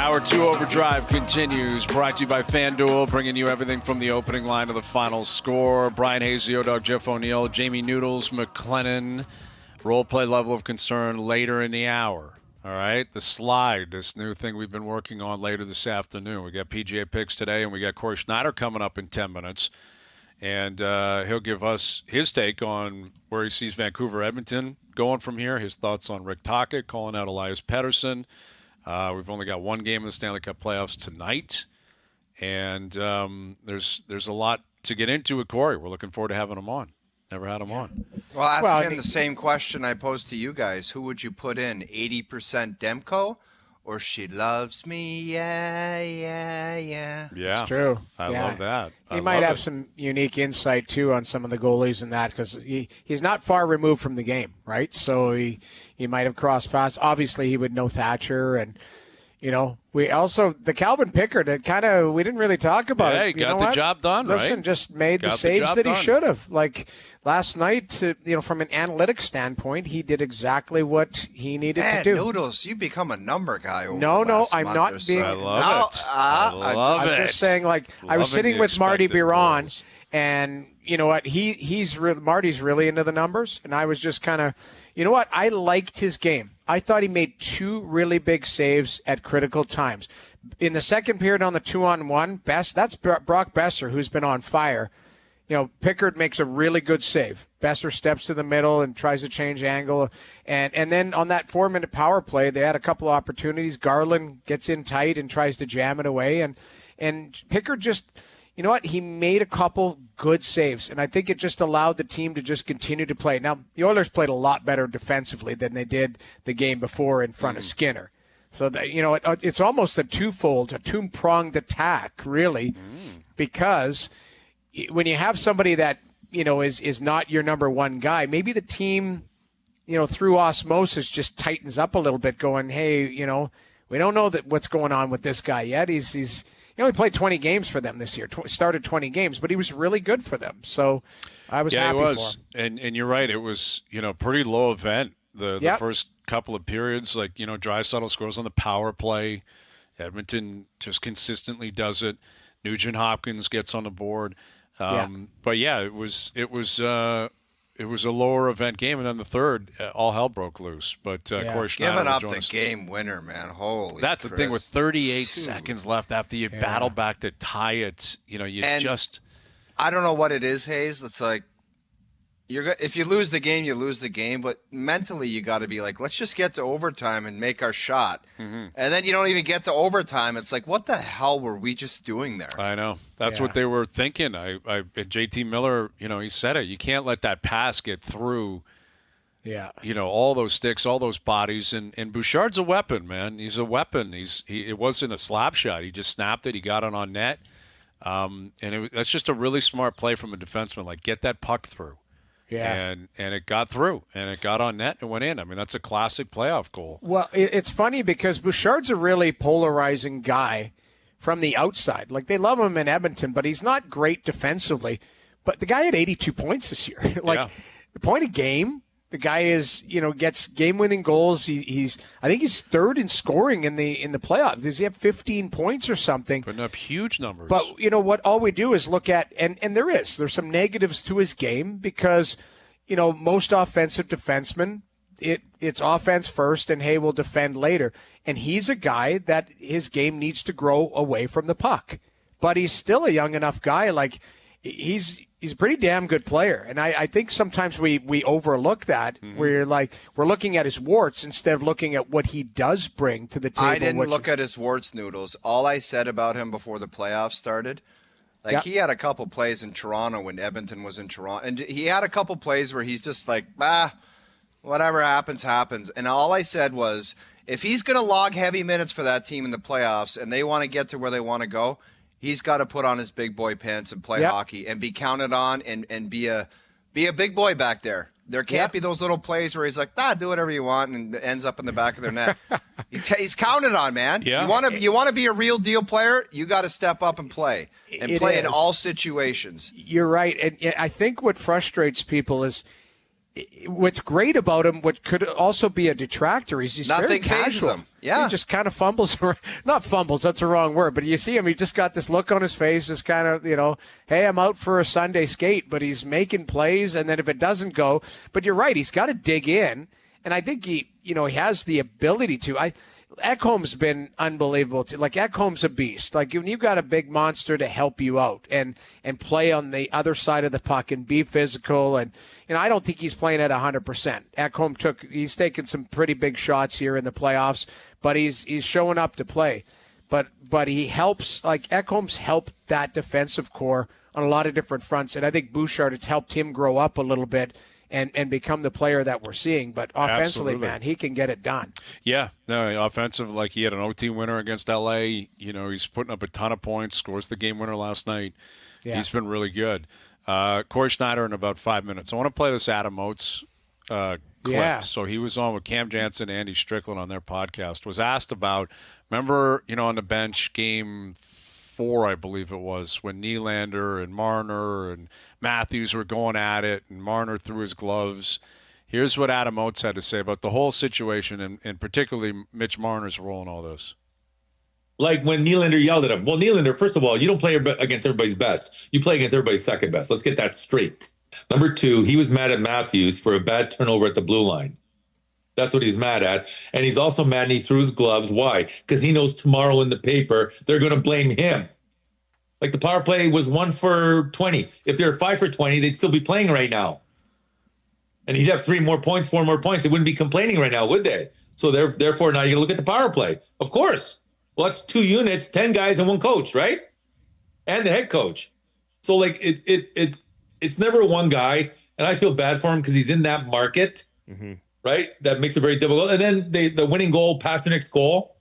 Hour 2 Overdrive continues, brought to you by FanDuel, bringing you everything from the opening line to the final score. Bryan Hayes, the O-Dog, Jeff O'Neill, Jamie Noodles, McLennan. Role play level of concern later in the hour. All right, the slide, this new thing we've been working on later this afternoon. We got PGA picks today, and we got Cory Schneider coming up in 10 minutes. And he'll give us his take on where he sees Vancouver-Edmonton going from here, his thoughts on Rick Tocchet calling out Elias Pettersson. We've only got one game in the Stanley Cup playoffs tonight, and there's a lot to get into with Cory. We're looking forward to having him on. Never had him on. Well, ask him the same question I posed to you guys. Who would you put in, 80% Demko or She Loves Me? Yeah. Yeah, it's true. I love that. He might have some unique insight, too, on some of the goalies and that, because he's not far removed from the game, right? So he might have crossed paths. Obviously, he would know Thatcher, and, you know, we also, the Calvin Pickard, we didn't really talk about it. Yeah, he got the job done, right? Listen, just made the saves that he should have. Like, last night, from an analytics standpoint, he did exactly what he needed to do. Noodles, you become a number guy over No, I'm not being. I love it. I'm just saying, like, I was sitting with Marty Biron, and you know what? Marty's really into the numbers, and I was just kind of, you know what? I liked his game. I thought he made two really big saves at critical times. In the second period on the 2-on-1, that's Brock Besser, who's been on fire. You know, Pickard makes a really good save. Besser steps to the middle and tries to change angle. And then on that 4-minute power play, they had a couple of opportunities. Garland gets in tight and tries to jam it away. And Pickard just, you know what? He made a couple good saves. And I think it just allowed the team to just continue to play. Now, the Oilers played a lot better defensively than they did the game before in front of Skinner. So, it's almost a two-pronged attack, really, because when you have somebody that, is not your number one guy, maybe the team, through osmosis just tightens up a little bit going, hey, we don't know what's going on with this guy yet. He only played 20 games for them this year, started 20 games, but he was really good for them. So I was happy for him. And you're right. It was, pretty low event. The first couple of periods, like, Draisaitl scores on the power play. Edmonton just consistently does it. Nugent Hopkins gets on the board. But yeah, it was a lower event game, and then the third, all hell broke loose. But Cory Schneider giving up the game winner, man. Holy, that's the thing with 38 seconds left after you battle back to tie it. I don't know what it is, Hayes. It's like if you lose the game, you lose the game. But mentally, you got to be like, let's just get to overtime and make our shot. Mm-hmm. And then you don't even get to overtime. It's like, what the hell were we just doing there? I know. That's what they were thinking. JT Miller, he said it. You can't let that pass get through. Yeah. All those sticks, all those bodies. And Bouchard's a weapon, man. He's a weapon. It wasn't a slap shot. He just snapped it. He got it on net. That's just a really smart play from a defenseman. Like, get that puck through. Yeah, and it got through, and it got on net and went in. I mean, that's a classic playoff goal. Well, it's funny because Bouchard's a really polarizing guy from the outside. Like, they love him in Edmonton, but he's not great defensively. But the guy had 82 points this year. The point of game, the guy is, gets game-winning goals. I think he's third in scoring in the playoffs. Does he have 15 points or something? Putting up huge numbers. But what? All we do is look at, and there's some negatives to his game because, most offensive defensemen, it's offense first, and hey, we'll defend later. And he's a guy that his game needs to grow away from the puck. But he's still a young enough guy. Like, he's a pretty damn good player. And I think sometimes we overlook that. Mm-hmm. We're looking at his warts instead of looking at what he does bring to the table. I didn't look at his warts, Noodles. All I said about him before the playoffs started, he had a couple plays in Toronto when Edmonton was in Toronto. And he had a couple plays where he's just like, whatever happens, happens. And all I said was, if he's going to log heavy minutes for that team in the playoffs and they want to get to where they want to go, he's got to put on his big boy pants and play hockey and be counted on and be a big boy back there. There can't be those little plays where he's like, do whatever you want and ends up in the back of their net. He's counted on, man. Yeah. You want to be a real deal player, you got to step up and play in all situations. You're right. And I think what frustrates people is what's great about him, what could also be a detractor, is he's nothing very casual. Him. Yeah, he just kind of fumbles. Not fumbles, that's the wrong word, but you see him. He just got this look on his face, this kind of, hey, I'm out for a Sunday skate, but he's making plays, and then if it doesn't go, but you're right, he's got to dig in, and I think he has the ability to. Ekholm's been unbelievable too. Like, Ekholm's a beast. Like, when you've got a big monster to help you out and play on the other side of the puck and be physical, and I don't think he's playing at 100%. Ekholm he's taken some pretty big shots here in the playoffs, but he's showing up to play. But he helps. Like, Ekholm's helped that defensive core on a lot of different fronts, and I think Bouchard, it's helped him grow up a little bit and become the player that we're seeing. But offensively, Absolutely. Man, he can get it done. Yeah, no, offensive, like he had an OT winner against LA. He's putting up a ton of points, scores the game winner last night. Yeah. He's been really good. Cory Schneider in about 5 minutes. I want to play this Adam Oates clip. Yeah. So he was on with Cam Jansen and Andy Strickland on their podcast, was asked about, remember, on the bench, game 4, I believe it was, when Nylander and Marner and Matthews were going at it, and Marner threw his gloves. Here's what Adam Oates had to say about the whole situation, and particularly Mitch Marner's role in all this. Like when Nylander yelled at him. Well, Nylander, first of all, you don't play against everybody's best. You play against everybody's second best. Let's get that straight. Number 2, he was mad at Matthews for a bad turnover at the blue line. That's what he's mad at. And he's also mad and he threw his gloves. Why? Because he knows tomorrow in the paper they're going to blame him. Like, the power play was 1 for 20. If they're 5 for 20, they'd still be playing right now. And he'd have 3 more points, 4 more points. They wouldn't be complaining right now, would they? So therefore, now you look at the power play. Of course. Well, that's 2 units, 10 guys and 1 coach, right? And the head coach. So, like, it's never one guy. And I feel bad for him because he's in that market, right? That makes it very difficult. And then the winning goal, Pasternak's goal,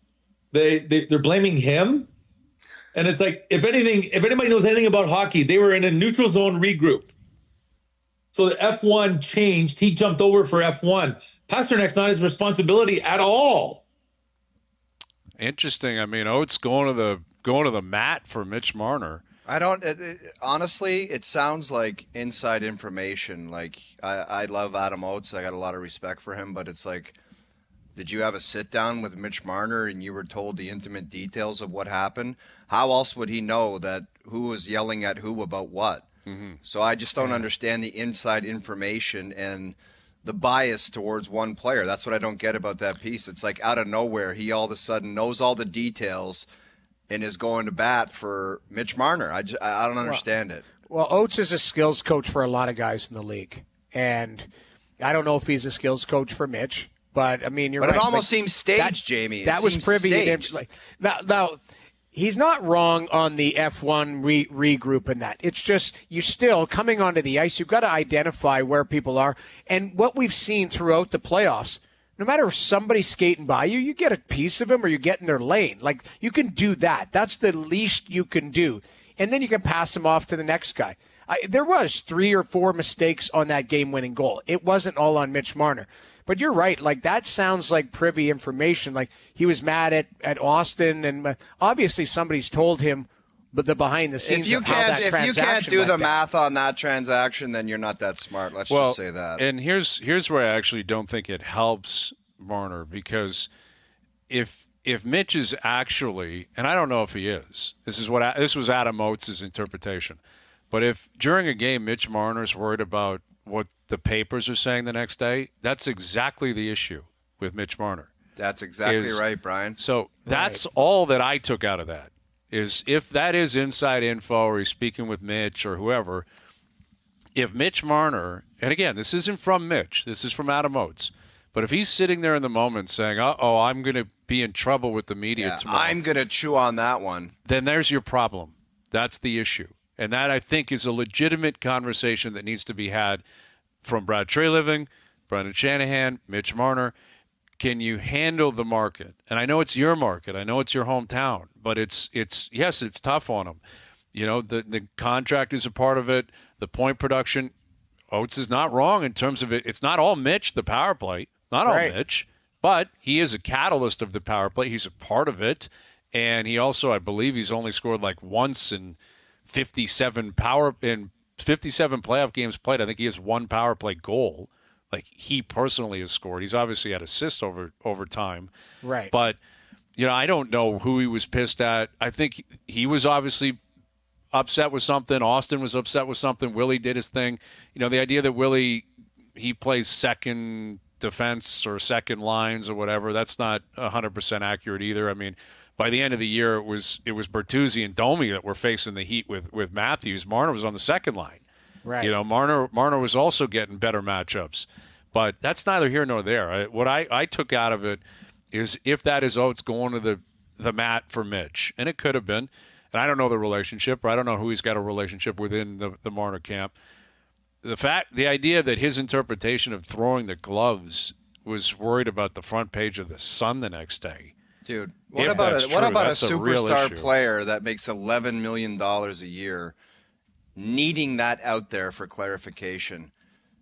they're blaming him. And it's like, if anybody knows anything about hockey, they were in a neutral zone regroup. So the F1 changed. He jumped over for F1. Pasternak's not his responsibility at all. Interesting. I mean, Oates going to the mat for Mitch Marner. I don't. Honestly, it sounds like inside information. Like, I love Adam Oates. I got a lot of respect for him, but it's like, did you have a sit down with Mitch Marner and you were told the intimate details of what happened? How else would he know that who was yelling at who about what? So I just don't understand the inside information and the bias towards one player. That's what I don't get about that piece. It's like, out of nowhere, he all of a sudden knows all the details and is going to bat for Mitch Marner. I don't understand it. Well, Oates is a skills coach for a lot of guys in the league. And I don't know if he's a skills coach for Mitch. But, I mean, you're right. But it almost seems staged, Jamie. That was privy. Now, he's not wrong on the F1 regroup in that. It's just, you still, coming onto the ice, you've got to identify where people are. And what we've seen throughout the playoffs, no matter if somebody's skating by you, you get a piece of them or you get in their lane. Like, you can do that. That's the least you can do. And then you can pass them off to the next guy. There was 3 or 4 mistakes on that game-winning goal. It wasn't all on Mitch Marner. But you're right. Like, that sounds like privy information. Like, he was mad at Austin, and obviously somebody's told him the behind the scenes of how that transaction went down. If you can't do the math on that transaction, then you're not that smart. Let's just say that. And here's where I actually don't think it helps Marner, because if Mitch is actually, and I don't know if he is, this was Adam Oates' interpretation, but if during a game Mitch Marner's worried about what the papers are saying the next day, that's exactly the issue with Mitch Marner. That's exactly right, Brian. So that's all that I took out of that, is if that is inside info or he's speaking with Mitch or whoever, if Mitch Marner, and again, this isn't from Mitch, this is from Adam Oates, but if he's sitting there in the moment saying, I'm going to be in trouble with the media tomorrow. I'm going to chew on that one. Then there's your problem. That's the issue. And that, I think, is a legitimate conversation that needs to be had from Brad Treliving, Brendan Shanahan, Mitch Marner. Can you handle the market? And I know it's your market. I know it's your hometown. But it's tough on them. You know, the contract is a part of it. The point production, Oates is not wrong in terms of it. It's not all Mitch, the power play. Not all Mitch. But he is a catalyst of the power play. He's a part of it. And he also, I believe, he's only scored like once in 57 playoff games played. I think he has 1 power play goal. like he personally has scored. He's obviously had assists over time. Right. But, I don't know who he was pissed at. I think he was obviously upset with something. Austin was upset with something. Willie did his thing. The idea that Willie, he plays second defense or second lines or whatever, that's not 100% accurate either. I mean, by the end of the year, it was Bertuzzi and Domi that were facing the heat with Matthews. Marner was on the second line. Right. Marner was also getting better matchups. But that's neither here nor there. What I took out of it is if that is, it's going to the mat for Mitch. And it could have been. And I don't know the relationship, or I don't know who he's got a relationship within the Marner camp. The idea that his interpretation of throwing the gloves was worried about the front page of the Sun the next day. Dude, what about a superstar player that makes $11 million a year needing that out there for clarification?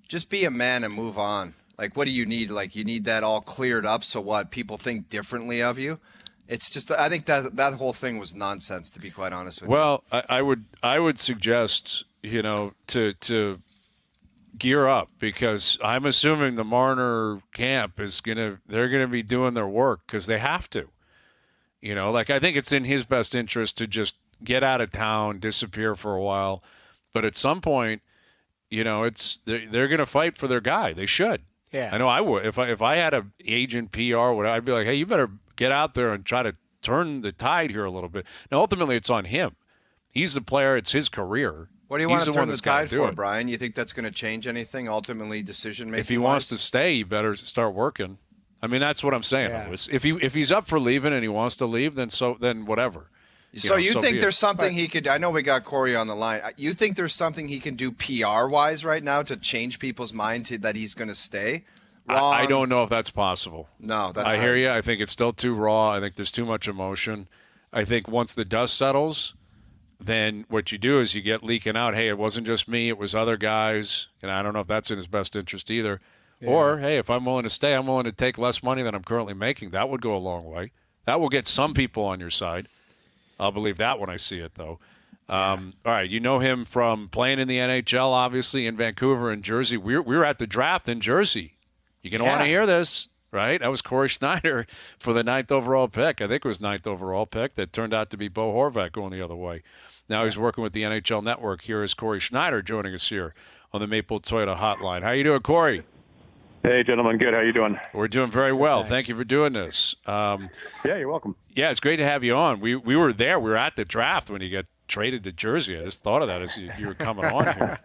Just be a man and move on. Like, what do you need? Like, you need that all cleared up so what? People think differently of you? It's just, I think that whole thing was nonsense, to be quite honest with you. Well, I would suggest, to gear up, because I'm assuming the Marner camp they're gonna be doing their work because they have to. I think it's in his best interest to just get out of town, disappear for a while, but at some point, they're gonna fight for their guy. They should. Yeah. I know I would. If I had an agent, PR, whatever, I'd be like, hey, you better get out there and try to turn the tide here a little bit. Now, ultimately, it's on him. He's the player. It's his career. What do you want to turn the tide for, Brian? You think that's going to change anything, ultimately, decision-making? If he wants to stay, he better start working. I mean, that's what I'm saying. Yeah. If he's up for leaving and he wants to leave, then whatever. So you think there's something he could – I know we got Cory on the line. You think there's something he can do PR-wise right now to change people's mind that he's going to stay? I don't know if that's possible. No, that's I hear you. I think it's still too raw. I think there's too much emotion. I think once the dust settles, then what you do is you get leaking out, hey, it wasn't just me, it was other guys, and I don't know if that's in his best interest either. Yeah. Or, hey, if I'm willing to stay, I'm willing to take less money than I'm currently making. That would go a long way. That will get some people on your side. I'll believe that when I see it, though. All right, you know him from playing in the NHL, obviously, in Vancouver and Jersey. We were at the draft in Jersey. You're going to want to hear this, right? That was Cory Schneider for the 9th overall pick. I think it was 9th overall pick that turned out to be Bo Horvat going the other way. Now he's working with the NHL Network. Here is Cory Schneider joining us here on the Maple Toyota Hotline. How you doing, Cory? Hey, gentlemen. Good. How you doing? We're doing very well. Thanks. Thank you for doing this. Yeah, you're welcome. Yeah, it's great to have you on. We were there. We were at the draft when you got traded to Jersey. I just thought of that as you were coming on here.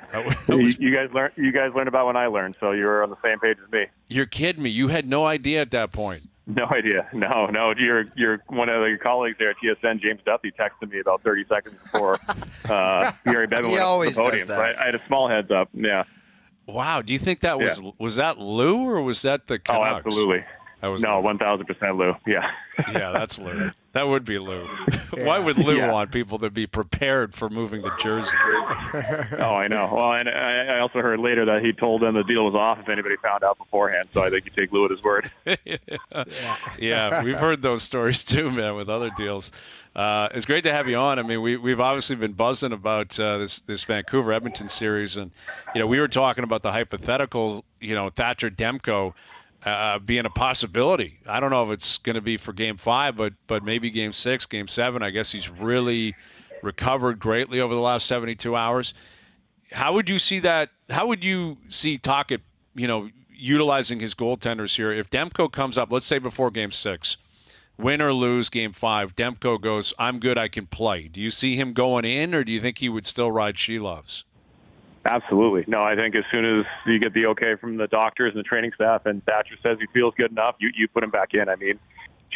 You guys learned about when I learned, so you were on the same page as me. You're kidding me. You had no idea at that point. No idea. No. You're one of your colleagues there at TSN, James Duthie, texted me about 30 seconds before Gary Bettman went up to the podium. So I had a small heads up. Yeah. Wow. Do you think that was that Lou or was that the Canucks? Oh, absolutely. That was 1,000% Lou. Yeah. Yeah, that's Lou. That would be Lou. Yeah. Why would Lou want people to be prepared for moving to Jersey? Oh, I know. Well, and I also heard later that he told them the deal was off if anybody found out beforehand. So I think you take Lou at his word. Yeah, we've heard those stories too, man, with other deals. It's great to have you on. I mean, we've obviously been buzzing about this Vancouver Edmonton series, and we were talking about the hypothetical, Thatcher Demko. Being a possibility. I don't know if it's going to be for Game 5, but maybe Game 6, Game 7. I guess he's really recovered greatly over the last 72 hours. How would you see that? How would you see Tocchet, utilizing his goaltenders here? If Demko comes up, let's say before Game 6, win or lose Game 5, Demko goes, I'm good, I can play. Do you see him going in, or do you think he would still ride Sheloves? Absolutely. No, I think as soon as you get the okay from the doctors and the training staff and Thatcher says he feels good enough, you put him back in. I mean,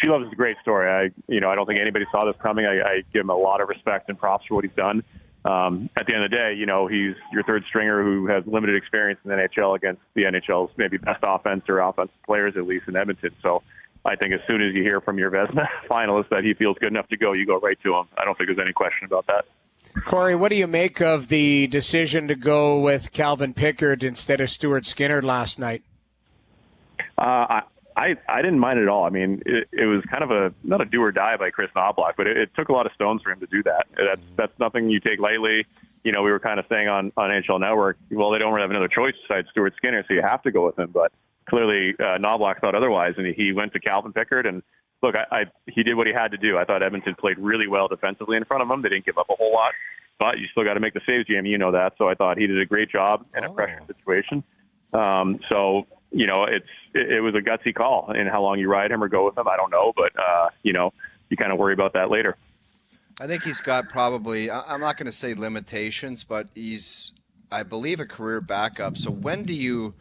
Sheloves is a great story. I don't think anybody saw this coming. I give him a lot of respect and props for what he's done. At the end of the day, he's your third stringer who has limited experience in the NHL against the NHL's maybe best offense or offensive players, at least in Edmonton. So I think as soon as you hear from your Vezina finalist that he feels good enough to go, you go right to him. I don't think there's any question about that. Cory, what do you make of the decision to go with Calvin Pickard instead of Stuart Skinner last night? I I didn't mind it at all. I mean, it was kind of not a do or die by Chris Knobloch, but it took a lot of stones for him to do that. That's nothing you take lightly. We were kind of saying on NHL Network, well, they don't really have another choice besides Stuart Skinner, so you have to go with him. But clearly, Knobloch thought otherwise, and he went to Calvin Pickard. And look, he did what he had to do. I thought Edmonton played really well defensively in front of him. They didn't give up a whole lot, but you still got to make the saves, Jamie. You know that. So I thought he did a great job in a pressure situation. So it was a gutsy call. And how long you ride him or go with him, I don't know. But you kind of worry about that later. I think he's got probably, I'm not going to say limitations, but he's, I believe, a career backup. So when do you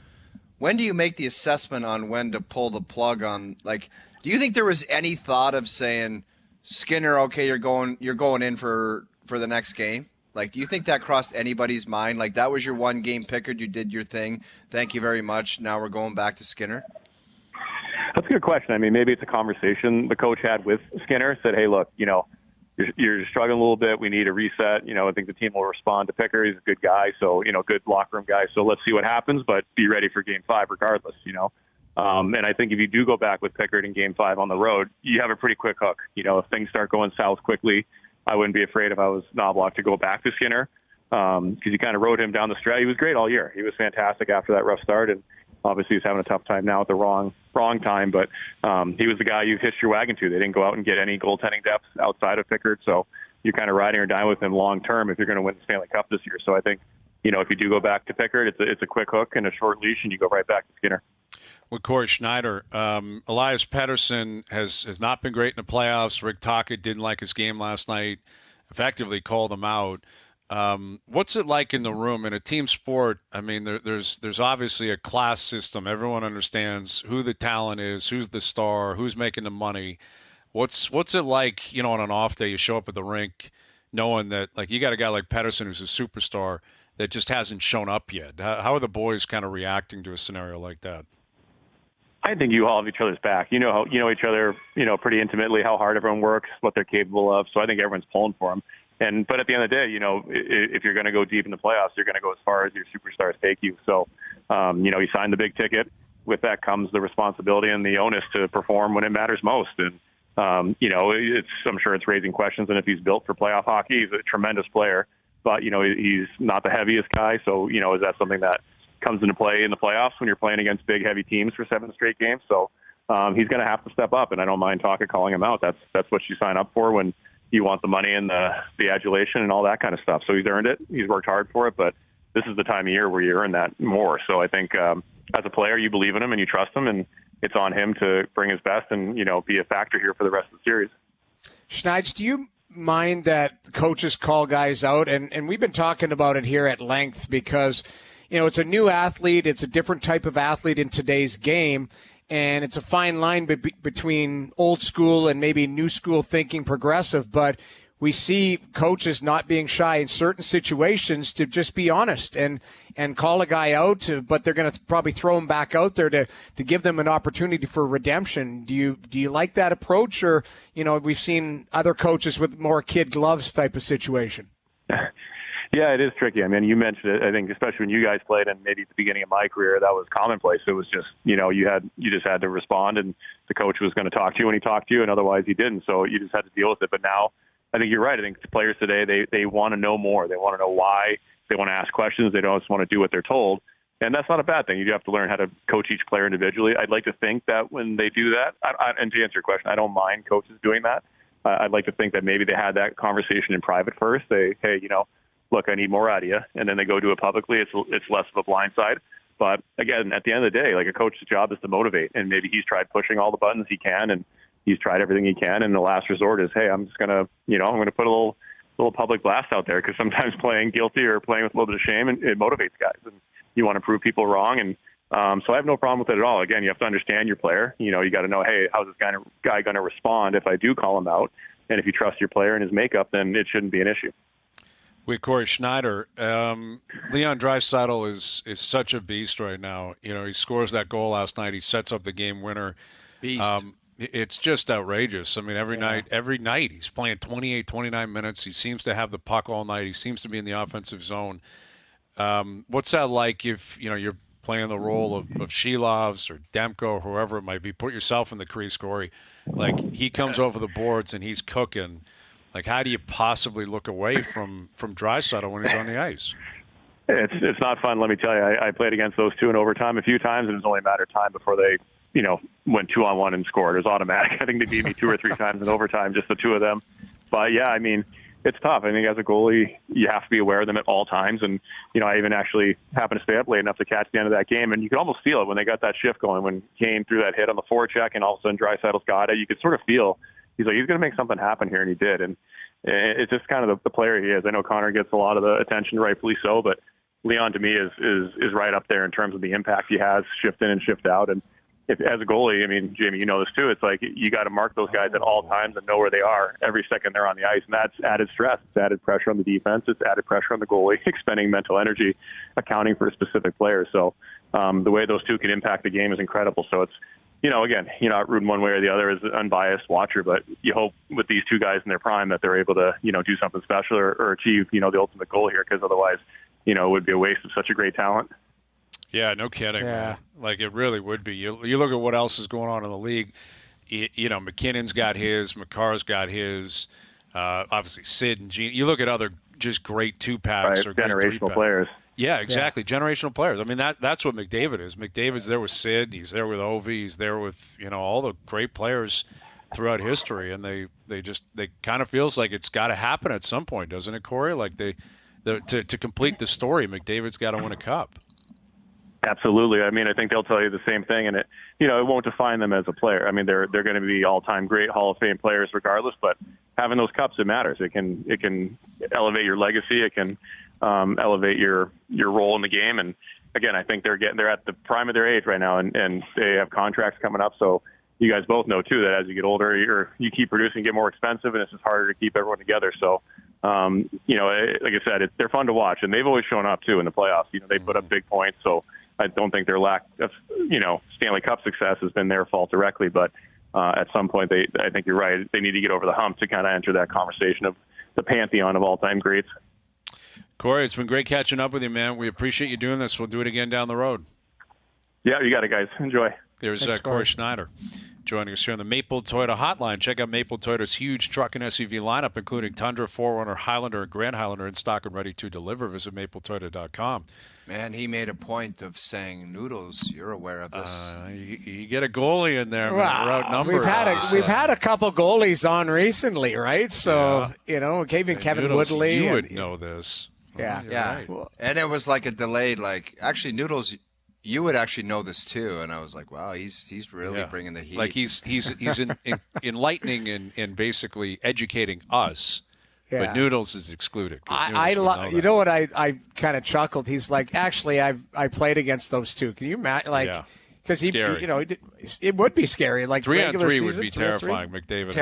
make the assessment on when to pull the plug on, like, do you think there was any thought of saying, Skinner, okay, you're going in for the next game? Like, do you think that crossed anybody's mind? Like, that was your one game, Pickard, you did your thing. Thank you very much. Now we're going back to Skinner. That's a good question. I mean, maybe it's a conversation the coach had with Skinner, said, hey, look, you're struggling a little bit. We need a reset. I think the team will respond to Pickard. He's a good guy, so, good locker room guy. So let's see what happens, but be ready for Game 5 regardless, And I think if you do go back with Pickard in Game 5 on the road, you have a pretty quick hook. If things start going south quickly, I wouldn't be afraid if I was Knobloch to go back to Skinner because you kind of rode him down the stretch. He was great all year. He was fantastic after that rough start, and obviously he's having a tough time now at the wrong time, but he was the guy you hitched your wagon to. They didn't go out and get any goaltending depth outside of Pickard, so you're kind of riding or dying with him long term if you're going to win the Stanley Cup this year. So I think, if you do go back to Pickard, it's a quick hook and a short leash, and you go right back to Skinner. With Cory Schneider, Elias Pettersson has not been great in the playoffs. Rick Tocchet didn't like his game last night, effectively called him out. What's it like in the room in a team sport? I mean, there's obviously a class system. Everyone understands who the talent is, who's the star, who's making the money. What's it like, on an off day you show up at the rink knowing that, like, you got a guy like Pettersson who's a superstar that just hasn't shown up yet? How are the boys kind of reacting to a scenario like that? I think you all have each other's back. You know each other, pretty intimately, how hard everyone works, what they're capable of. So I think everyone's pulling for them. But at the end of the day, if you're going to go deep in the playoffs, you're going to go as far as your superstars take you. So, you signed the big ticket. With that comes the responsibility and the onus to perform when it matters most. And, I'm sure it's raising questions. And if he's built for playoff hockey, he's a tremendous player. But, he's not the heaviest guy. So, is that something that comes into play in the playoffs when you're playing against big, heavy teams for 7 straight games? So he's going to have to step up. And I don't mind Tocchet calling him out. That's what you sign up for when you want the money and the adulation and all that kind of stuff. So he's earned it. He's worked hard for it, but this is the time of year where you earn that more. So I think as a player, you believe in him and you trust him, and it's on him to bring his best and, be a factor here for the rest of the series. Schneitz, do you mind that coaches call guys out? And we've been talking about it here at length because, it's a new athlete. It's a different type of athlete in today's game. And it's a fine line between old school and maybe new school thinking, progressive. But we see coaches not being shy in certain situations to just be honest and call a guy out. But they're going to probably throw him back out there to give them an opportunity for redemption. Do you like that approach? Or, we've seen other coaches with more kid gloves type of situation. Yeah, it is tricky. I mean, you mentioned it. I think especially when you guys played, and maybe at the beginning of my career, that was commonplace. It was just, you just had to respond, and the coach was going to talk to you when he talked to you, and otherwise he didn't. So you just had to deal with it. But now, I think you're right. I think the players today, they want to know more. They want to know why. They want to ask questions. They don't just want to do what they're told. And that's not a bad thing. You do have to learn how to coach each player individually. I'd like to think that when they do that, and to answer your question, I don't mind coaches doing that. I'd like to think that maybe they had that conversation in private first. Hey, look, I need more out of you. And then they go do it publicly. It's less of a blindside. But again, at the end of the day, like, a coach's job is to motivate. And maybe he's tried pushing all the buttons he can, and he's tried everything he can. And the last resort is, hey, I'm just going to, I'm going to put a little public blast out there, because sometimes playing guilty or playing with a little bit of shame, it motivates guys. And you want to prove people wrong. And so I have no problem with it at all. Again, you have to understand your player. You got to know, hey, how's this guy going to respond if I do call him out? And if you trust your player and his makeup, then it shouldn't be an issue. With Cory Schneider, Leon Draisaitl is such a beast right now. He scores that goal last night. He sets up the game winner. Beast. It's just outrageous. I mean, every night he's playing 28, 29 minutes. He seems to have the puck all night. He seems to be in the offensive zone. What's that like if, you're playing the role of Shilovs or Demko or whoever it might be. Put yourself in the crease, Cory. Like, he comes over the boards and he's cooking. Like, how do you possibly look away from Draisaitl when he's on the ice? It's not fun, let me tell you. I played against those two in overtime a few times, and it was only a matter of time before they, went 2-on-1 and scored. It was automatic. I think they beat me 2 or 3 times in overtime, just the two of them. But, yeah, I mean, it's tough. I think as a goalie, you have to be aware of them at all times. And, I even actually happened to stay up late enough to catch the end of that game. And you could almost feel it when they got that shift going, when Kane threw that hit on the forecheck and all of a sudden Draisaitl's got it. You could sort of feel, he's going to make something happen here, and he did. And it's just kind of the player he is. I know Connor gets a lot of the attention, rightfully so, but Leon, to me, is right up there in terms of the impact he has, shift in and shift out. And as a goalie, I mean, Jamie, you know this too, it's like you got to mark those guys at all times and know where they are every second they're on the ice. And that's added stress. It's added pressure on the defense. It's added pressure on the goalie, expending mental energy, accounting for a specific player. So the way those two can impact the game is incredible. So it's, again, you're not rooting one way or the other as an unbiased watcher, but you hope with these two guys in their prime that they're able to, do something special or achieve, the ultimate goal here, because otherwise, it would be a waste of such a great talent. Yeah, no kidding. Yeah. Man. Like, it really would be. You look at what else is going on in the league. McKinnon's got his, McCarr's got his, obviously Sid and Gene. You look at other just great two-packs or generational players. Yeah, exactly. Yeah. Generational players. I mean, that's what McDavid is. McDavid's there with Sid. He's there with Ovi. He's there with, all the great players throughout history. And they kind of feels like it's got to happen at some point, doesn't it, Cory? Like to complete the story, McDavid's got to win a cup. Absolutely. I mean, I think they'll tell you the same thing, and it won't define them as a player. I mean, they're going to be all-time great Hall of Fame players regardless, but having those cups, it matters. It can elevate your legacy. It can elevate your role in the game. And again, I think they're at the prime of their age right now, and they have contracts coming up. So you guys both know too that as you get older, you keep producing, get more expensive, and it's just harder to keep everyone together. So like I said, they're fun to watch, and they've always shown up too in the playoffs. They put up big points, so I don't think their lack of, Stanley Cup success has been their fault directly, but at some point, I think you're right. They need to get over the hump to kind of enter that conversation of the pantheon of all-time greats. Cory, it's been great catching up with you, man. We appreciate you doing this. We'll do it again down the road. Yeah, you got it, guys. Enjoy. There's Cory Schneider joining us here on the Maple Toyota Hotline. Check out Maple Toyota's huge truck and SUV lineup, including Tundra, 4Runner, Highlander, and Grand Highlander, in stock and ready to deliver. Visit mapletoyota.com. Man, he made a point of saying, Noodles, you're aware of this. You get a goalie in there, man. We're outnumbered. We've had a couple goalies on recently, right? So, even Kevin Noodles, Woodley. You would know this. Yeah. Yeah. Right. And it was like a delayed, actually, Noodles, you would actually know this too. And I was like, wow, he's really bringing the heat. Like he's enlightening and basically educating us. Yeah. But Noodles is excluded. You know what? I kind of chuckled. He's like, actually, I played against those two. Can you imagine? Because it would be scary. Like 3-on-3 would be terrifying. McDavid,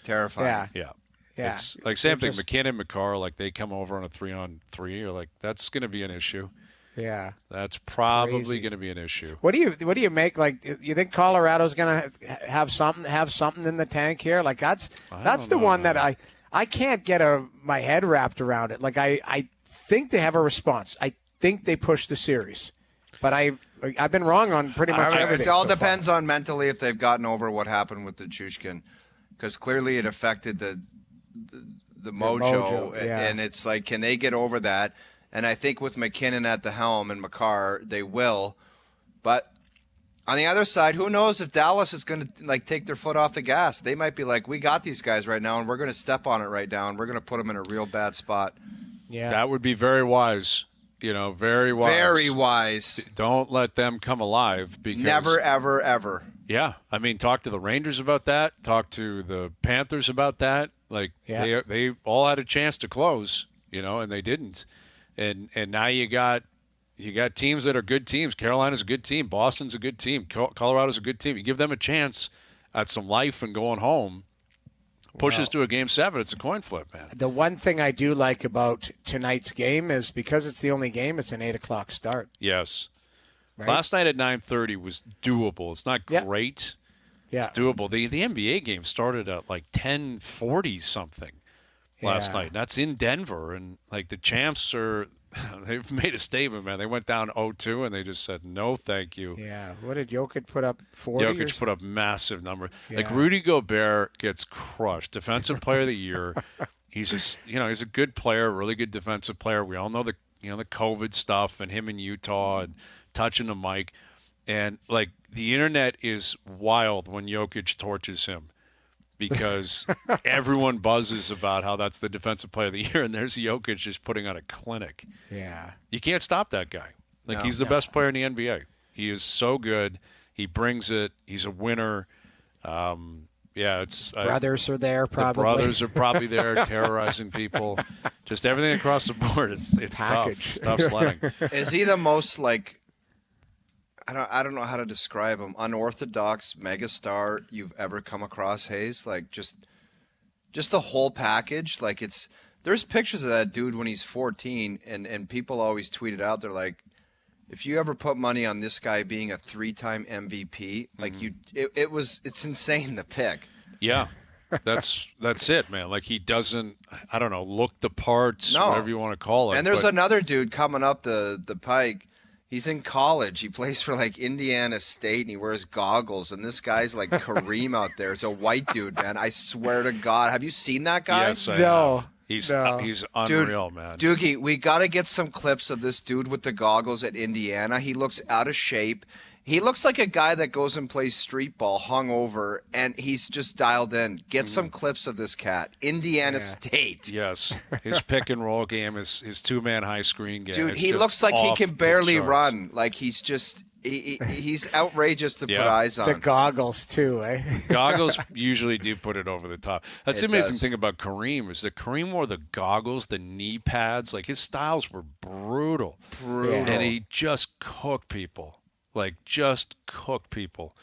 terrifying. Yeah. It's like same thing. McKinnon, McCarr, like they come over on a 3-on-3. You're like, that's going to be an issue. Yeah, that's probably going to be an issue. What do you make? Like, you think Colorado's going to have something in the tank here? Like that's the one that I can't get my head wrapped around it. Like I think they have a response. I think they push the series, but I've been wrong on pretty much everything. It all depends on mentally if they've gotten over what happened with the Chushkin, because clearly it affected the mojo, and it's like, can they get over that? And I think with McKinnon at the helm and McCarr, they will. But on the other side, who knows if Dallas is going to take their foot off the gas? They might be like, we got these guys right now, and we're going to step on it right now, and we're going to put them in a real bad spot. Yeah, that would be very wise. Very wise. Very wise. Don't let them come alive. Because never, ever, ever. Yeah, I mean, talk to the Rangers about that. Talk to the Panthers about that. They all had a chance to close, and they didn't. And now you got teams that are good teams. Carolina's a good team. Boston's a good team. Colorado's a good team. You give them a chance at some life and going home. Pushes to a Game 7. It's a coin flip, man. The one thing I do like about tonight's game is because it's the only game, it's an 8:00 start. Yes. Right? Last night at 9:30 was doable. It's not great. Yeah. It's doable. The NBA game started at 10:40 something last night. That's in Denver, and the champs are they've made a statement, man. They went down 0-2, and they just said, no, thank you. Yeah. What did Jokic put up, 40? Jokic put up massive numbers. Yeah. Like, Rudy Gobert gets crushed. Defensive Player of the Year. He's just, he's a good player, really good defensive player. We all know the COVID stuff and him in Utah and touching the mic. And, like, the internet is wild when Jokic torches him because everyone buzzes about how that's the Defensive Player of the Year, and there's Jokic just putting on a clinic. Yeah. You can't stop that guy. Like, he's the best player in the NBA. He is so good. He brings it. He's a winner. Brothers are there, probably. The brothers are probably there terrorizing people. Just everything across the board. It's tough. It's tough sledding. Is he the most, like, I don't know how to describe him, unorthodox megastar you've ever come across, Hayes? Like, just the whole package. Like, there's pictures of that dude when he's 14, and people always tweet it out. They're like, if you ever put money on this guy being a 3-time MVP, like it's insane to pick. Yeah. That's it, man. Like, he doesn't, I don't know, look the parts, whatever you want to call it. And there's another dude coming up the pike. He's in college. He plays for, like, Indiana State, and he wears goggles. And this guy's like Kareem out there. It's a white dude, man. I swear to God. Have you seen that guy? Yes, I have. He's unreal, man. Doogie, we got to get some clips of this dude with the goggles at Indiana. He looks out of shape. He looks like a guy that goes and plays street ball, hungover, and he's just dialed in. Get some clips of this cat. Indiana State. Yes. His pick and roll game, his two-man high screen game. Dude, he looks like he can barely run. Like, he's just he's outrageous to put eyes on. The goggles, too, eh? Goggles usually do put it over the top. That's the amazing thing about Kareem is that Kareem wore the goggles, the knee pads. Like, his styles were brutal. And he just cooked people. Like, just cook people.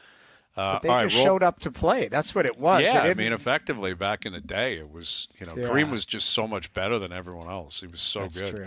But they showed up to play. That's what it was. Yeah, I mean, effectively, back in the day, it was, Kareem was just so much better than everyone else. He was so good. That's true.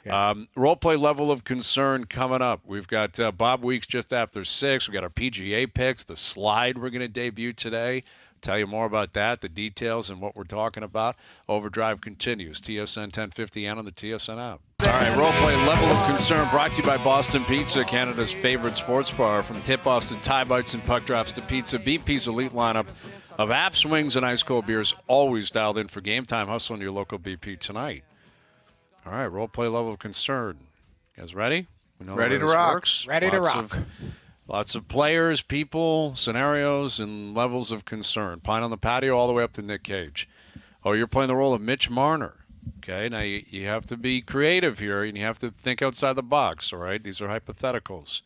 Yeah. Role play level of concern coming up. We've got Bob Weeks just after 6. We've got our PGA picks, the slide we're going to debut today. Tell you more about that, the details, and what we're talking about. Overdrive continues. TSN 1050 and on the TSN app. All right, role play level of concern brought to you by Boston Pizza, Canada's favorite sports bar. From tip-offs to tie bites and puck drops to pizza, BP's elite lineup of apps, wings, and ice cold beers always dialed in for game time. Hustle in your local BP tonight. All right, role play level of concern. You guys ready? We know ready to rock. Works. Ready to rock. Lots of players, people, scenarios, and levels of concern. Pine on the patio all the way up to Nick Cage. Oh, you're playing the role of Mitch Marner. Okay, now you have to be creative here, and you have to think outside the box, all right? These are hypotheticals.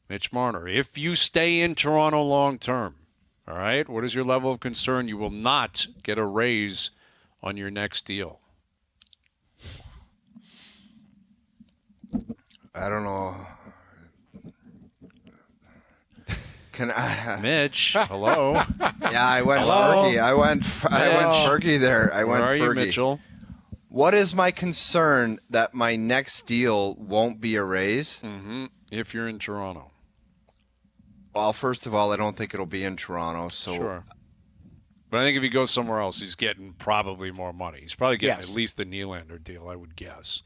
Mitch Marner, if you stay in Toronto long term, all right, what is your level of concern? You will not get a raise on your next deal. I don't know. Mitch, hello. Yeah, I went Fergie. I went Fergie there. Where are you, Mitchell? What is my concern that my next deal won't be a raise? Mm-hmm. If you're in Toronto. Well, first of all, I don't think it'll be in Toronto. So. Sure. But I think if he goes somewhere else, he's getting probably more money. He's probably getting at least the Nylander deal, I would guess.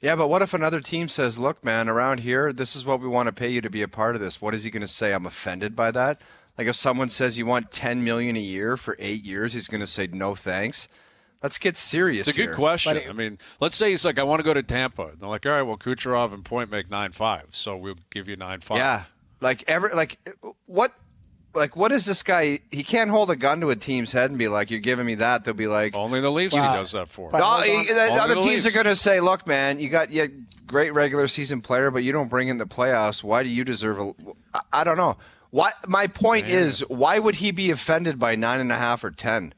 Yeah, but what if another team says, look, man, around here, this is what we want to pay you to be a part of this. What is he going to say? I'm offended by that? Like, if someone says you want $10 million a year for 8 years, he's going to say, no, thanks. Let's get serious here. It's a good question. I mean, let's say he's like, I want to go to Tampa. And they're like, all right, well, Kucherov and Point make 9.5, so we'll give you 9.5. Yeah. What is this guy? He can't hold a gun to a team's head and be like, you're giving me that. They'll be like, only the Leafs he does that for. The other teams are going to say, look, man, you got great regular season player, but you don't bring in the playoffs. Why do you deserve I don't know. My point is, why would he be offended by 9.5 or 10?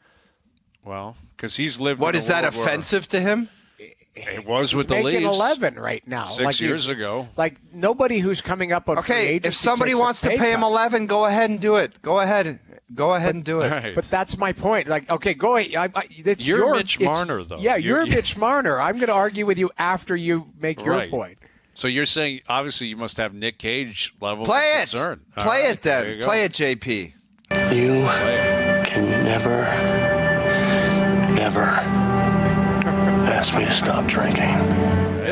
Well, because he's lived. What is that offensive to him? It was with the Leafs. Making 11 right now. 6 years ago. Like, nobody who's coming up on free agency. If somebody wants to pay him 11, go ahead and do it. Go ahead and do it. Right. But that's my point. Like, okay, go ahead. You're Mitch Marner, though. Yeah, you're Mitch Marner. I'm going to argue with you after you make your point. So you're saying, obviously, you must have Nick Cage levels of concern. Play it then. Play it, JP. You can never ask me to stop drinking.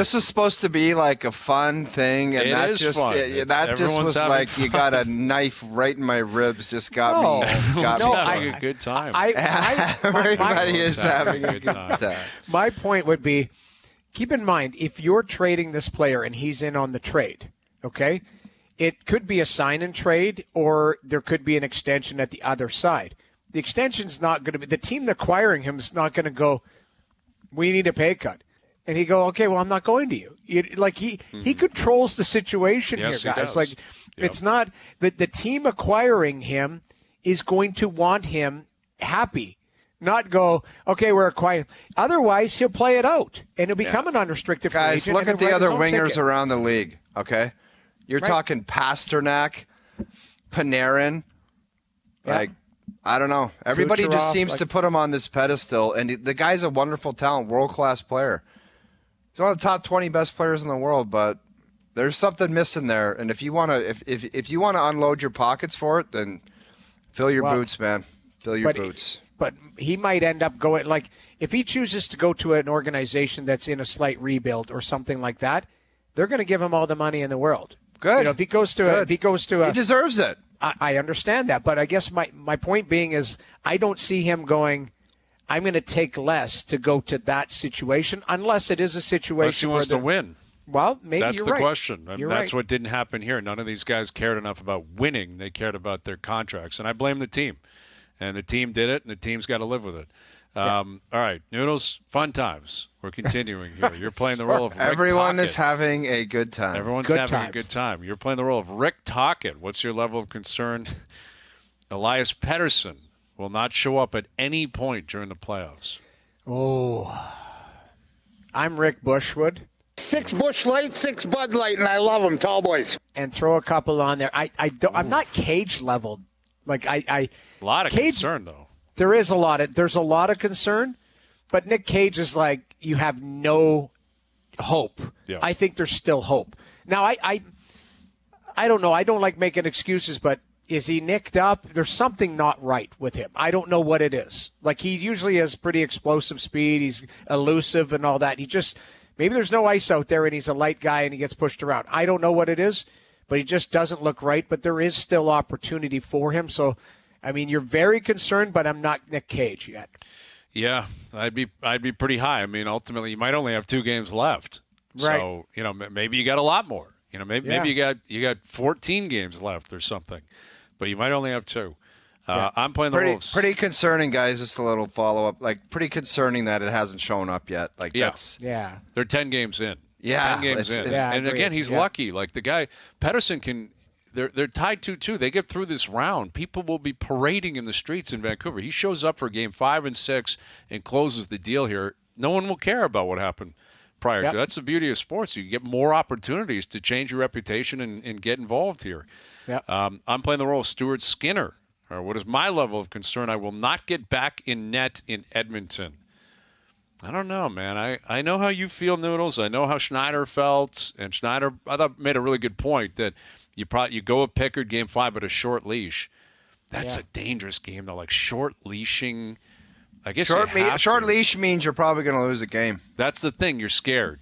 This was supposed to be like a fun thing, and that just was like fun. You got a knife right in my ribs. Just got me. Having a good time. Everybody is having a good time. My point would be, keep in mind, if you're trading this player and he's in on the trade, okay, it could be a sign and trade, or there could be an extension at the other side. The extension's not going to be, the team acquiring him is not going to go, we need a pay cut. And he go, okay, well, I'm not going to you. He controls the situation here, guys. It's not that the team acquiring him is going to want him happy, not go, okay, we're acquiring. Otherwise, he'll play it out, and he'll become an unrestricted free agent. Guys, look at the other wingers around the league, okay? You're talking Pasternak, Panarin, I don't know. Everybody Kucherov, just seems to put him on this pedestal, and the guy's a wonderful talent, world-class player. He's one of the top 20 best players in the world, but there's something missing there. And if you want to, if you want to unload your pockets for it, then fill your boots, man. Fill your boots. But he might end up going, like, if he chooses to go to an organization that's in a slight rebuild or something like that, they're going to give him all the money in the world. Good. If he goes to he deserves it. I understand that, but I guess my point being is I don't see him going, I'm going to take less to go to that situation, unless it is a situation unless he wants to win. Well, maybe that's you're the right. question. You're that's right. what didn't happen here. None of these guys cared enough about winning. They cared about their contracts, and I blame the team. And the team did it, and the team's got to live with it. All right, Noodles, fun times. We're continuing here. You're playing the role of Rick Everyone Tocchet. is having a good time. Everyone's having a good time. You're playing the role of Rick Tocchet. What's your level of concern? Elias Pettersson will not show up at any point during the playoffs. Oh, I'm Rick Bushwood. 6 Busch Light, 6 Bud Light, and I love them, tall boys. And throw a couple on there. I'm not cage leveled. A lot of concern though. There's a lot of concern, but Nick Cage is like, you have no hope. Yeah. I think there's still hope. Now I don't know. I don't like making excuses, but is he nicked up? There's something not right with him. I don't know what it is. Like, he usually has pretty explosive speed. He's elusive and all that. Maybe there's no ice out there and he's a light guy and he gets pushed around. I don't know what it is, but he just doesn't look right. But there is still opportunity for him. So, I mean, you're very concerned, but I'm not Nick Cage yet. Yeah, I'd be pretty high. I mean, ultimately, you might only have 2 games left. Right. So, maybe you got a lot more. Maybe you got 14 games left or something. But you might only have 2. I'm playing the Wolves. Pretty concerning, guys. Just a little follow-up. Pretty concerning that it hasn't shown up yet. They're 10 games in. Yeah. 10 games in. Yeah, and again, he's lucky. Like, the guy, Pettersson can – they're tied 2-2. They get through this round. People will be parading in the streets in Vancouver. He shows up for Game 5 and 6 and closes the deal here. No one will care about what happened prior to. That's the beauty of sports. You get more opportunities to change your reputation and get involved here. Yep. I'm playing the role of Stuart Skinner. Or what is my level of concern? I will not get back in net in Edmonton. I don't know, man. I know how you feel, Noodles. I know how Schneider felt. And Schneider, I thought, made a really good point that you go with Pickard Game 5 at a short leash. That's a dangerous game, though. Like, short leashing. I guess short leash means you're probably going to lose a game. That's the thing. You're scared.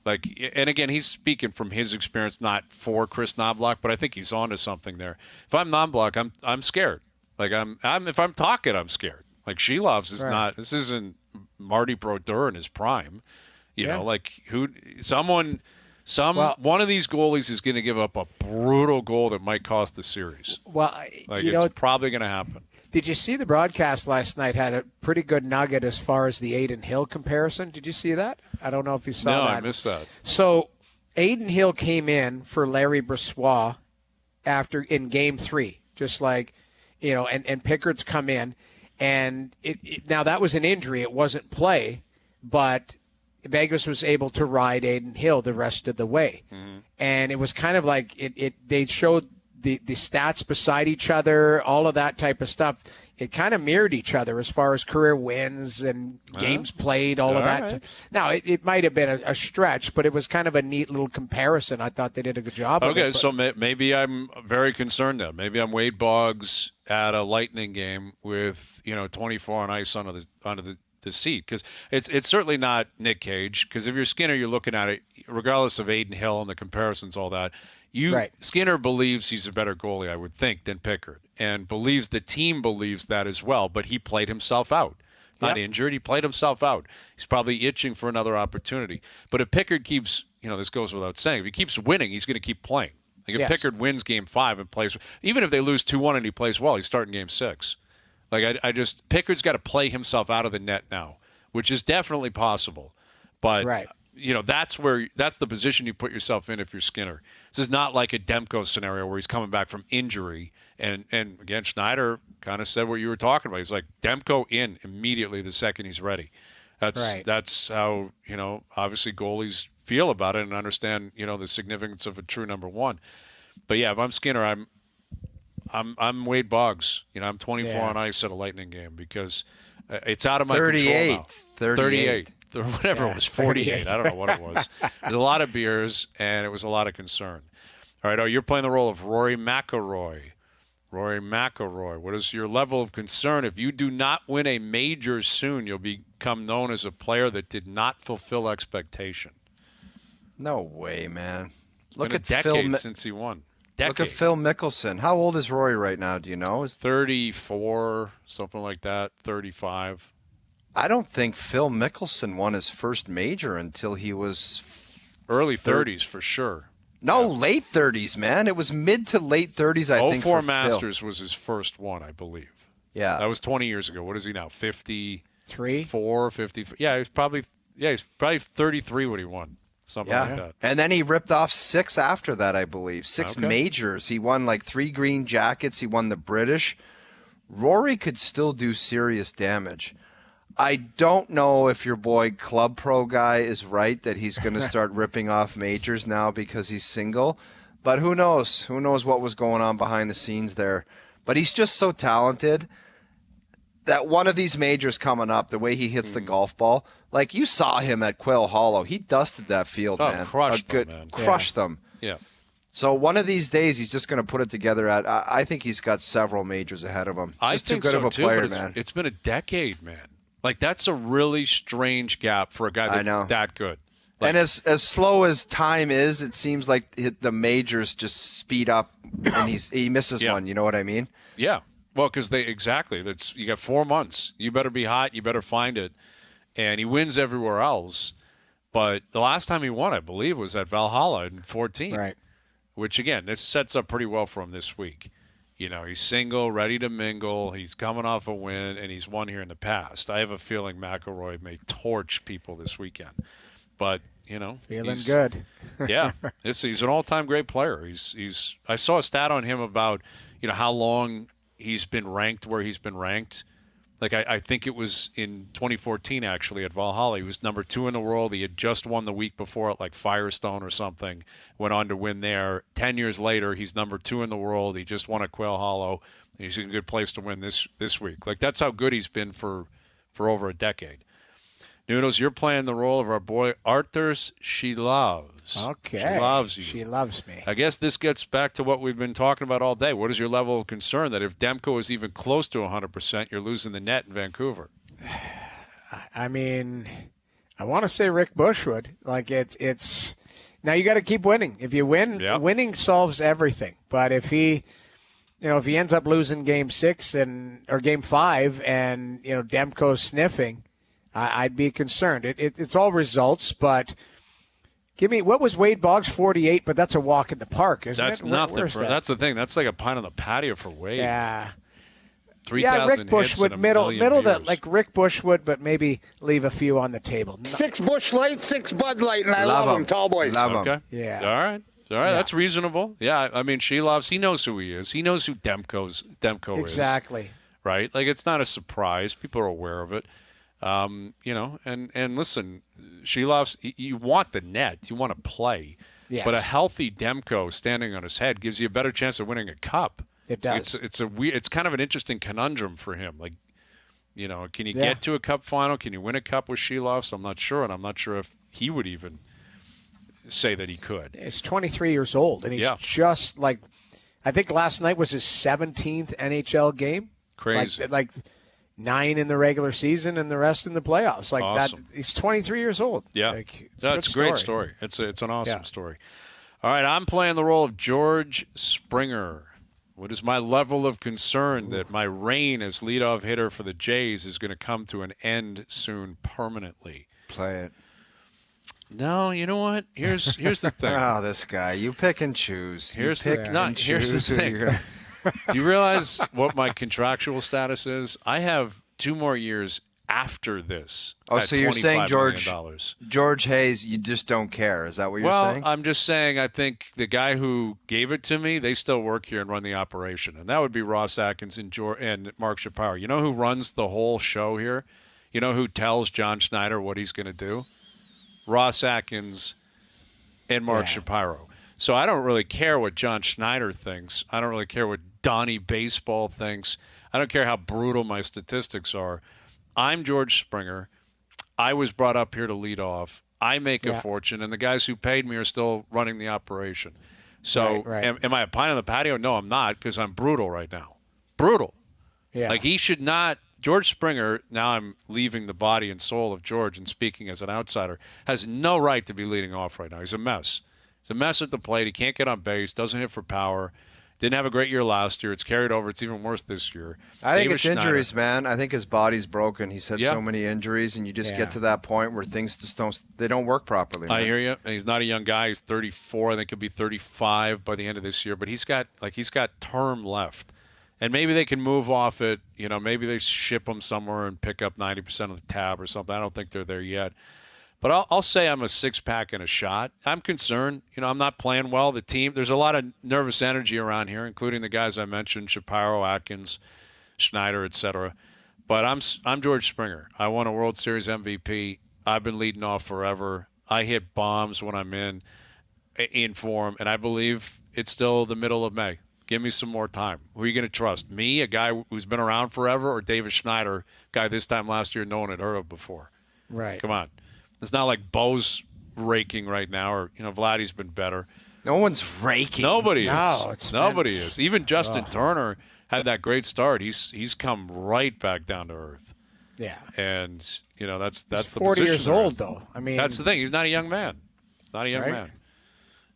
Like, and again, he's speaking from his experience, not for Chris Knobloch, but I think he's onto something there. If I'm Knobloch, I'm scared. Like, if I'm talking, I'm scared. Like, Shelov's is not. This isn't Marty Brodeur in his prime. You know, like one of these goalies is going to give up a brutal goal that might cost the series. Well, it's probably going to happen. Did you see the broadcast last night had a pretty good nugget as far as the Adin Hill comparison? Did you see that? I don't know if you saw that. No, I missed that. So Adin Hill came in for Larry Brossoit in Game 3, just like, and Pickard's come in. And now that was an injury. It wasn't play, but Vegas was able to ride Adin Hill the rest of the way. Mm-hmm. And it was kind of like they showed the stats beside each other, all of that type of stuff. It kind of mirrored each other as far as career wins and games played, all of that. Right. Now, it might have been a stretch, but it was kind of a neat little comparison. I thought they did a good job of it. Okay, so maybe I'm very concerned then. Maybe I'm Wade Boggs at a Lightning game with 24 on ice onto the the seat, because it's certainly not Nick Cage. Because if you're Skinner, you're looking at it, regardless of Aiden Hill and the comparisons, all that. Skinner believes he's a better goalie, I would think, than Pickard, and believes the team believes that as well. But he played himself out. Not injured. He played himself out. He's probably itching for another opportunity. But if Pickard keeps, this goes without saying, if he keeps winning, he's going to keep playing. Like if Pickard wins Game 5 and plays, even if they lose 2-1 and he plays well, he's starting Game 6. Like Pickard's got to play himself out of the net now, which is definitely possible. But that's the position you put yourself in if you're Skinner. This is not like a Demko scenario where he's coming back from injury. And again, Schneider kind of said what you were talking about. He's like, Demko in immediately the second he's ready. That's how, obviously goalies feel about it and understand, the significance of a true number one. But yeah, if I'm Skinner, I'm Wade Boggs. I'm 24 on ice at a Lightning game because it's out of my control now. 38. Or whatever it was, 48. I don't know what it was. There's a lot of beers, and it was a lot of concern. All right, you're playing the role of Rory McIlroy. Rory McIlroy, what is your level of concern? If you do not win a major soon, you'll become known as a player that did not fulfill expectation. No way, man. Look at Phil since he won. Look at Phil Mickelson. How old is Rory right now? Do you know? 34, something like that, 35. I don't think Phil Mickelson won his first major until he was early 30s for sure. No, late 30s, man. It was mid to late 30s, I think. 04 Masters was his first one, I believe. Yeah. That was 20 years ago. What is he now? 53? 50. Yeah, he's probably 33 when he won. Something like that. And then he ripped off 6 after that, I believe. 6 majors. He won like 3 green jackets. He won the British. Rory could still do serious damage. I don't know if your boy Club Pro guy is right that he's going to start ripping off majors now because he's single. But who knows? Who knows what was going on behind the scenes there. But he's just so talented that one of these majors coming up, the way he hits the golf ball, like you saw him at Quail Hollow. He dusted that field, man. Crushed them, man. Crushed them. Yeah. So one of these days, he's just going to put it together. I think he's got several majors ahead of him. I think too good of a player, but man. It's been a decade, man. Like, that's a really strange gap for a guy that's that good. Like, and as slow as time is, it seems like the majors just speed up, and he misses one. You know what I mean? Yeah. Well, because you got 4 months. You better be hot. You better find it. And he wins everywhere else. But the last time he won, I believe, was at Valhalla in 14. Right. Which, again, this sets up pretty well for him this week. He's single, ready to mingle. He's coming off a win, and he's won here in the past. I have a feeling McIlroy may torch people this weekend. But, feeling good. Yeah. He's an all-time great player. I saw a stat on him about, how long he's been ranked where he's been ranked. Like, I think it was in 2014, actually, at Valhalla. He was number 2 in the world. He had just won the week before at, like, Firestone or something. Went on to win there. 10 years later, he's number 2 in the world. He just won at Quail Hollow. He's in a good place to win this week. Like, that's how good he's been for over a decade. Noodles, you're playing the role of our boy Arthurs. She loves. Okay. She loves you. She loves me. I guess this gets back to what we've been talking about all day. What is your level of concern that if Demko is even close to 100%, you're losing the net in Vancouver? I mean, I want to say Rick Bushwood. Like, it's now you got to keep winning. If you win, winning solves everything. But if he ends up losing Game 6 or Game 5 and, Demko's sniffing, I'd be concerned. It's all results, but give me what was Wade Boggs 48, but that's a walk in the park, isn't that's it? Nothing. Where's that? That's the thing. That's like a pint on the patio for Wade. Yeah. 3,000 Rick Bushwood, middle like Rick Bushwood, but maybe leave a few on the table. 6 Busch Light, 6 Bud Light, and I love them, tall boys. Love them. Yeah. All right. Yeah. That's reasonable. Yeah, I mean, he knows who he is. He knows who Demko is. Exactly. Right? Like, it's not a surprise. People are aware of it. And listen, Shelov's, you want the net. You want to play. Yes. But a healthy Demko standing on his head gives you a better chance of winning a cup. It does. It's kind of an interesting conundrum for him. Like, can you get to a cup final? Can you win a cup with Shelov's? I'm not sure, and I'm not sure if he would even say that he could. He's 23 years old, and he's just like, I think last night was his 17th NHL game. Crazy. Like 9 in the regular season and the rest in the playoffs. Like awesome. that, he's 23 years old. Yeah, that's a great story. It's an awesome story. All right, I'm playing the role of George Springer. What is my level of concern that my reign as leadoff hitter for the Jays is going to come to an end soon permanently? Play it. No, you know what? Here's the thing. Oh, this guy. You pick and choose. Here's the thing. Do you realize what my contractual status is? I have 2 more years after this. Oh, so you're saying George Hayes, you just don't care. Is that what you're saying? Well, I'm just saying I think the guy who gave it to me, they still work here and run the operation. And that would be Ross Atkins and Mark Shapiro. You know who runs the whole show here? You know who tells John Schneider what he's going to do? Ross Atkins and Mark Shapiro. So I don't really care what John Schneider thinks. I don't really care what Donnie Baseball thinks. I don't care how brutal my statistics are. I'm George Springer. I was brought up here to lead off. I make a fortune, and the guys who paid me are still running the operation. So am I a pine on the patio? No, I'm not, because I'm brutal right now. Brutal. Yeah. Like he should not. George Springer, now I'm leaving the body and soul of George and speaking as an outsider, has no right to be leading off right now. He's a mess. He's a mess at the plate. He can't get on base, doesn't hit for power. Didn't have a great year last year. It's carried over. It's even worse this year. I think it's injuries, man. I think his body's broken. He's had so many injuries, and you just get to that point where things just don't work properly. Man. I hear you. And he's not a young guy. He's 34. I think he'll be 35 by the end of this year. But he's got term left. And maybe they can move off it. You know, maybe they ship him somewhere and pick up 90% of the tab or something. I don't think they're there yet. But I'll say I'm a 6-pack and a shot. I'm concerned. You know, I'm not playing well. The team, there's a lot of nervous energy around here, including the guys I mentioned, Shapiro, Atkins, Schneider, etc. But I'm George Springer. I won a World Series MVP. I've been leading off forever. I hit bombs when I'm in form, and I believe it's still the middle of May. Give me some more time. Who are you going to trust? Me, a guy who's been around forever, or David Schneider, guy this time last year no one had heard of before? Right. Come on. It's not like Bo's raking right now, or Vladdy's been better. No one's raking. Nobody is. Nobody is. Even Justin Turner had that great start. He's come right back down to earth. Yeah. And that's he's the 40 position years old though. I mean, that's the thing. He's not a young man. Not a young man.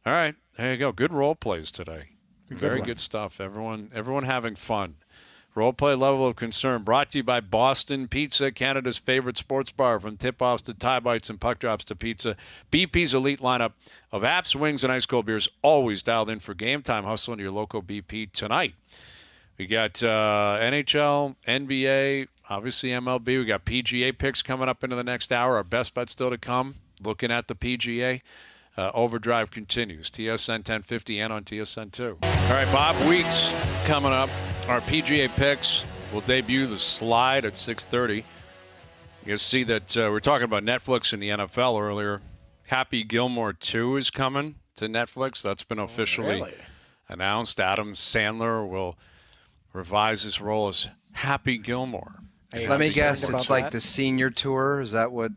All right, there you go. Good role plays today. Very good stuff. Everyone having fun. Role play level of concern brought to you by Boston Pizza, Canada's favorite sports bar. From tip-offs to tie bites and puck drops to pizza, BP's elite lineup of apps, wings, and ice cold beers always dialed in for game time. Hustle into your local BP tonight. We got NHL, NBA, obviously MLB. We got PGA picks coming up into the next hour. Our best bet still to come. Looking at the PGA. OverDrive continues. TSN 1050 and on TSN 2. All right, Bob Weeks coming up. Our PGA picks will debut the slide at 6:30. You'll see that we're talking about Netflix and the NFL earlier. Happy Gilmore 2 is coming to Netflix. That's been officially announced. Adam Sandler will revise his role as Happy Gilmore. Let me guess, it's like the senior tour? Is that what...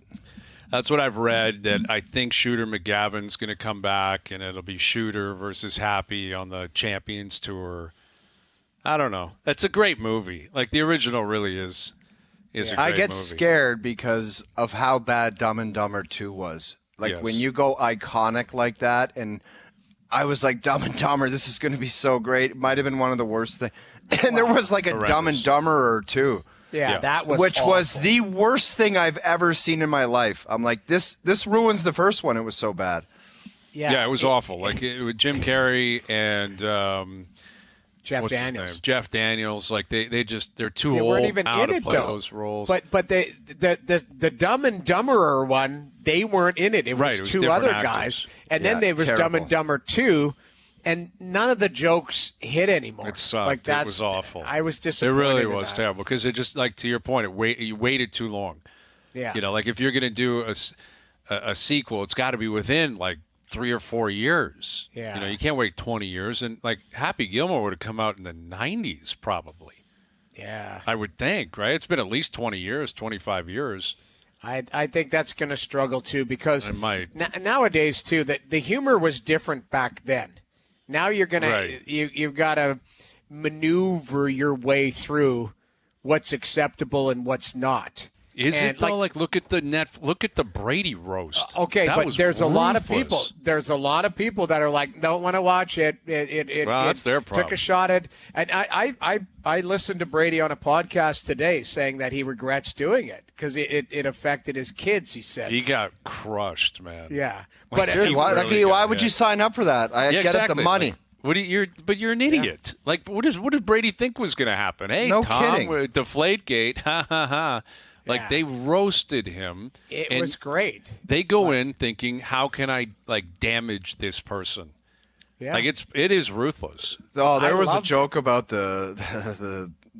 That's what I've read, that I think Shooter McGavin's going to come back, and it'll be Shooter versus Happy on the Champions Tour. I don't know. That's a great movie. Like, the original really is a great movie. I get scared because of how bad Dumb and Dumber 2 was. Like, when you go iconic like that, and I was like, Dumb and Dumber, this is going to be so great. It might have been one of the worst things. And there was like a Dumb and Dumber or 2. Yeah, that was which awful. was the worst thing I've ever seen in my life. I'm like, this ruins the first one. It was so bad. Yeah, it was awful. Like with Jim Carrey and Jeff Daniels. Like they're too old even now to play though. those roles. But the Dumb and Dumberer one, they weren't in it. It was two other guys, and then there was Dumb and Dumber 2. And none of the jokes hit anymore. It sucked. It was awful. I was disappointed. It really was terrible because it just, like, to your point, you waited too long. Yeah. Like if you're going to do a sequel, it's got to be within like 3 or 4 years. Yeah. You can't wait 20 years. And like Happy Gilmore would have come out in the 90s probably. Yeah. I would think, right? It's been at least 20 years, 25 years. I think that's going to struggle too because it might. Nowadays too, the humor was different back then. Now you're gonna you've got to maneuver your way through what's acceptable and what's not. Is it though? Like, look at the Brady roast. Okay, that but there's ruthless. a lot of people. There's a lot of people that are like, don't want to watch it. Well, that's their problem. Took a shot at, and I listened to Brady on a podcast today saying that he regrets doing it because it affected his kids. He said he got crushed, man. Yeah, but Dude, why would you sign up for that? I get exactly. it, the money. But you're an idiot. Yeah. Like, what did Brady think was going to happen? Hey, no Tom, kidding. Deflategate, ha ha ha. Like, they roasted him. It was great. They go in thinking, how can I, like, damage this person? Yeah. Like, it is ruthless. Oh, there was a joke about the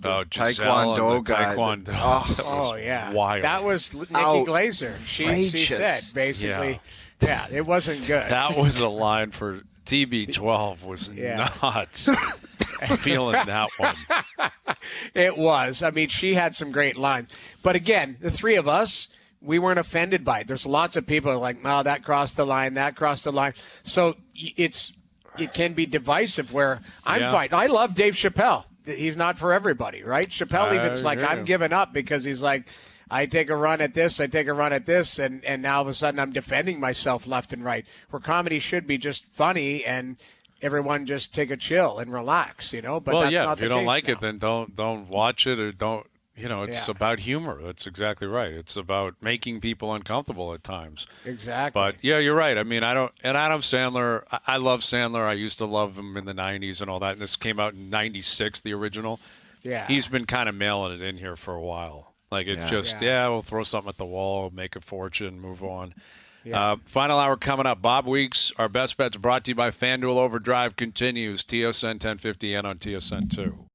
Taekwondo guy. Taekwondo. Yeah. Wild. That was Nikki Glaser. She said, basically, yeah, it wasn't good. That was a line for TB12 was not feeling that one. It was. I mean, she had some great lines. But again, the three of us, we weren't offended by it. There's lots of people who are like, no, that crossed the line, that crossed the line. So it can be divisive where I'm fine. I love Dave Chappelle. He's not for everybody, right? Chappelle even's like, I'm giving up because he's like, I take a run at this, and now all of a sudden I'm defending myself left and right. Where comedy should be just funny and everyone just take a chill and relax, But that's not if the you don't case like now. it, then don't watch it or don't. It's about humor. That's exactly right. It's about making people uncomfortable at times. Exactly. But yeah, you're right. I mean, and Adam Sandler. I love Sandler. I used to love him in the '90s and all that. And this came out in '96, the original. Yeah. He's been kind of mailing it in here for a while. Like, it's we'll throw something at the wall, make a fortune, move on. Yeah. Final hour coming up. Bob Weeks, our best bets brought to you by FanDuel. OverDrive continues. TSN 1050 and on TSN 2.